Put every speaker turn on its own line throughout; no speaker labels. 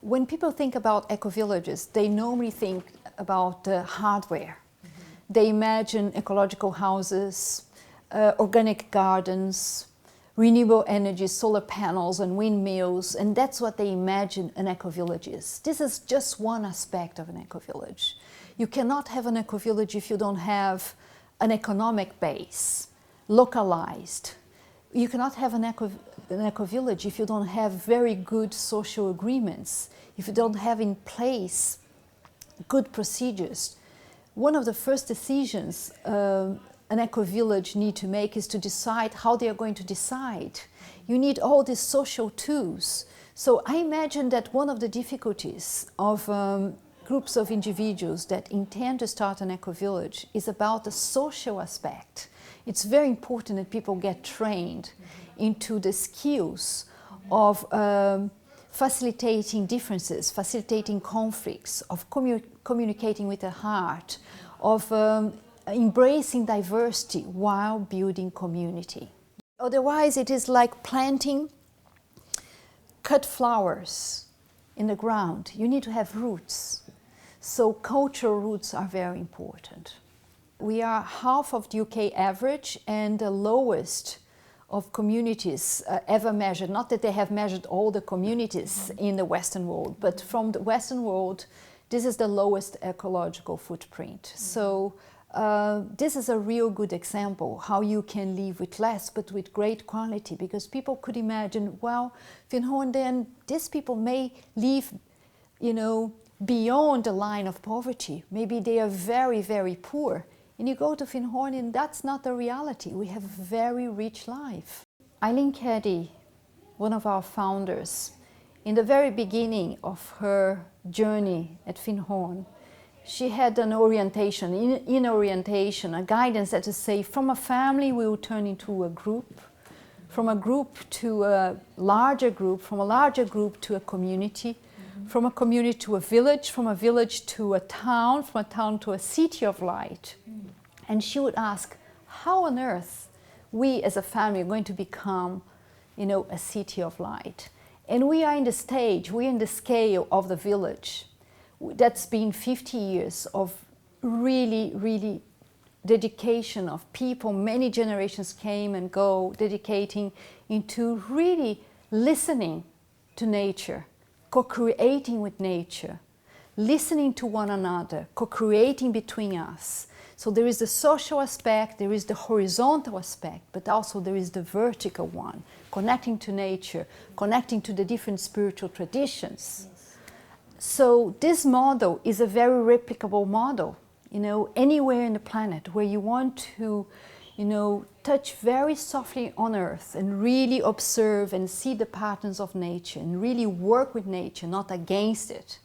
When people think about eco-villages, they normally think about hardware. They imagine ecological houses, organic gardens, renewable energy, solar panels and windmills, and that's what they imagine an eco-village is. This is just one aspect of an eco-village. You cannot have an eco-village if you don't have an economic base, localized. You cannot have an eco-village if you don't have very good social agreements, if you don't have in place good procedures. One of the first decisions an eco-village need to make is to decide how they are going to decide. You need all these social tools. So I imagine that one of the difficulties of groups of individuals that intend to start an eco-village is about the social aspect. It's very important that people get trained into the skills of facilitating differences, facilitating conflicts, of communicating with the heart, of embracing diversity while building community. Otherwise, it is like planting cut flowers in the ground. You need to have roots. So cultural roots are very important. We are half of the UK average and the lowest of communities ever measured. Not that they have measured all the communities in the Western world, but from the Western world, this is the lowest ecological footprint. So this is a real good example how you can live with less but with great quality, because people could imagine, well, Findhorn, then these people may live, beyond the line of poverty. Maybe they are very, very poor. And you go to Findhorn and that's not the reality. We have a very rich life. Eileen Caddy, one of our founders, in the very beginning of her journey at Findhorn, she had an orientation, in orientation, a guidance that to say, from a family we will turn into a group, from a group to a larger group, from a larger group to a community, from a community to a village, from a village to a town, from a town to a city of light. And she would ask, how on earth we as a family are going to become, a city of light? And we are in the stage, we are in the scale of the village. That's been 50 years of really, really dedication of people. Many generations came and go, dedicating into really listening to nature, co-creating with nature, listening to one another, co-creating between us. So there is the social aspect, there is the horizontal aspect, but also there is the vertical one, connecting to nature, connecting to the different spiritual traditions. So this model is a very replicable model, anywhere in the planet where you want to, touch very softly on earth and really observe and see the patterns of nature and really work with nature, not against it.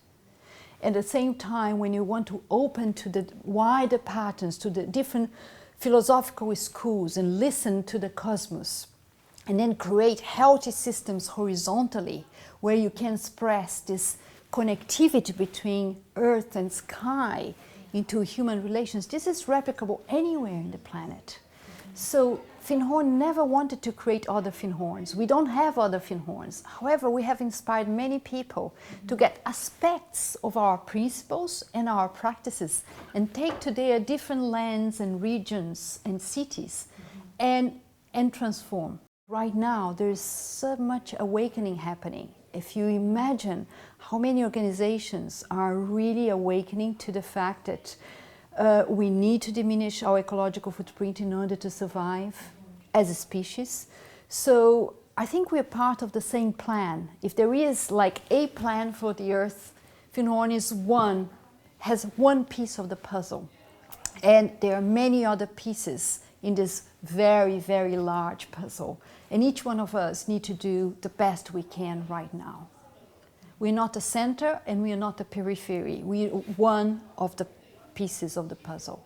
At the same time, when you want to open to the wider patterns, to the different philosophical schools and listen to the cosmos, and then create healthy systems horizontally where you can express this connectivity between earth and sky into human relations. This is replicable anywhere in the planet. So Findhorn never wanted to create other Findhorns. We don't have other Findhorns. However, we have inspired many people to get aspects of our principles and our practices and take to their different lands and regions and cities and transform. Right now, there's so much awakening happening. If you imagine how many organizations are really awakening to the fact that we need to diminish our ecological footprint in order to survive as a species. So I think we're part of the same plan. If there is like a plan for the Earth, Findhorn has one piece of the puzzle. And there are many other pieces in this very, very large puzzle. And each one of us need to do the best we can right now. We're not the center and we are not the periphery. We're one of the pieces of the puzzle.